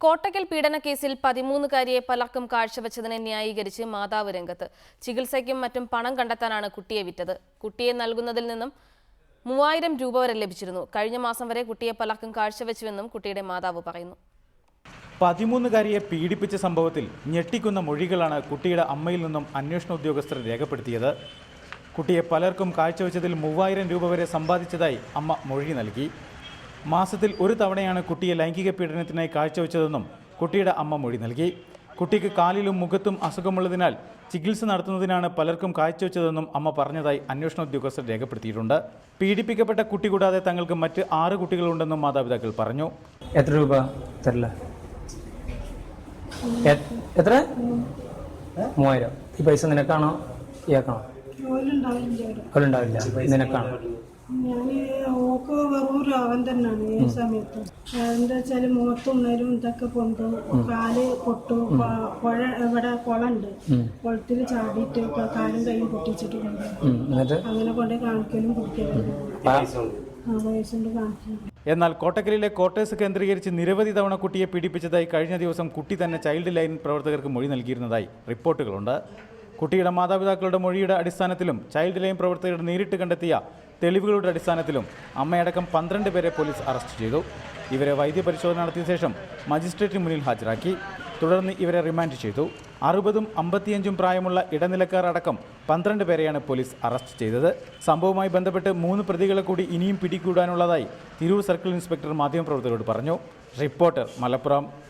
കോട്ടക്കൽ പീഡനക്കേസിൽ 13-കാരിയെ പലർക്കും കാഴ്ചവെച്ചതിനെ ന്യായീകരിച്ച് മാതാവ് രംഗത്ത്. ചികിത്സയ്ക്കും മറ്റും പണം കണ്ടെത്താനാണ് കുട്ടിയെ വിറ്റത്. കുട്ടിയെ നൽകുന്നതിൽ നിന്നും 3000 രൂപ വരെ ലഭിച്ചിരുന്നു. കഴിഞ്ഞ മാസം വരെ കുട്ടിയെ പലർക്കും കാഴ്ചവെച്ചുവെന്നും കുട്ടിയുടെ മാതാവ് പറയുന്നു. 13-കാരിയെ പീഡിപ്പിച്ച സംഭവത്തിൽ ഞെട്ടിക്കുന്ന മൊഴികളാണ് കുട്ടിയുടെ അമ്മയിൽ നിന്നും അന്വേഷണ ഉദ്യോഗസ്ഥർ രേഖപ്പെടുത്തിയത്. കുട്ടിയെ പലർക്കും കാഴ്ചവെച്ചതിൽ 3000 രൂപ വരെ സമ്പാദിച്ചതായി അമ്മ മൊഴി നൽകി. മാസത്തിൽ ഒരു തവണയാണ് കുട്ടിയെ ലൈംഗിക പീഡനത്തിനായി കാഴ്ചവെച്ചതെന്നും കുട്ടിയുടെ അമ്മ മൊഴി നൽകി. കുട്ടിക്ക് കാലിലും മുഖത്തും അസുഖമുള്ളതിനാൽ ചികിത്സ നടത്തുന്നതിനാണ് പലർക്കും കാഴ്ചവെച്ചതെന്നും അമ്മ പറഞ്ഞതായി അന്വേഷണ ഉദ്യോഗസ്ഥർ രേഖപ്പെടുത്തിയിട്ടുണ്ട്. പീഡിപ്പിക്കപ്പെട്ട കുട്ടി കൂടാതെ തങ്ങൾക്ക് മറ്റ് 6 കുട്ടികളുണ്ടെന്നും മാതാപിതാക്കൾ പറഞ്ഞു. എത്ര രൂപ തരില്ല? എത്ര? 3000. ഈ പൈസ നിനക്കാണോ ഇയാൾക്കാണോ? അവരുണ്ടാവില്ല, നിനക്കാണോ? ഞാൻ ഓക്ക് വെറും രോഗം തന്നെയാണ് ഈ സമയത്ത്. എന്താ വെച്ചാൽ മുഖത്തുണ്ണലും ഇതൊക്കെ പൊന്തു, കാല് പൊട്ടു, പുഴ ഇവിടെ കുളമുണ്ട്, കുളത്തിൽ ചാടിയിട്ട് കാലും കൈയും പൊട്ടിച്ചിട്ടുണ്ട്. അങ്ങനെ കൊണ്ട് കാണിക്കലും പിടിക്കലും വയസ്സുകൊണ്ട് കാണിക്കണം. എന്നാൽ കോട്ടക്കലിലെ ക്വാർട്ടേഴ്സ് കേന്ദ്രീകരിച്ച് നിരവധി തവണ കുട്ടിയെ പീഡിപ്പിച്ചതായി കഴിഞ്ഞ ദിവസം കുട്ടി തന്നെ ചൈൽഡ് ലൈൻ പ്രവർത്തകർക്ക് മൊഴി നൽകിയിരുന്നതായി റിപ്പോർട്ടുകളുണ്ട്. കുട്ടിയുടെ മാതാപിതാക്കളുടെ മൊഴിയുടെ അടിസ്ഥാനത്തിലും ചൈൽഡ് ലൈൻ പ്രവർത്തകർ നേരിട്ട് കണ്ടെത്തിയ തെളിവുകളുടെ അടിസ്ഥാനത്തിലും അമ്മയടക്കം 12 പേരെ പോലീസ് അറസ്റ്റ് ചെയ്തു. ഇവരെ വൈദ്യപരിശോധന നടത്തിയ ശേഷം മജിസ്ട്രേറ്റിന് മുന്നിൽ ഹാജരാക്കി. തുടർന്ന് ഇവരെ റിമാൻഡ് ചെയ്തു. 60ഉം 55ഉം പ്രായമുള്ള ഇടനിലക്കാർ അടക്കം 12 പേരെയാണ് പോലീസ് അറസ്റ്റ് ചെയ്തത്. സംഭവവുമായി ബന്ധപ്പെട്ട് 3 പ്രതികളെ കൂടി ഇനിയും പിടികൂടാനുള്ളതായി തിരൂർ സർക്കിൾ ഇൻസ്പെക്ടർ മാധ്യമപ്രവർത്തകരോട് പറഞ്ഞു. റിപ്പോർട്ടർ, മലപ്പുറം.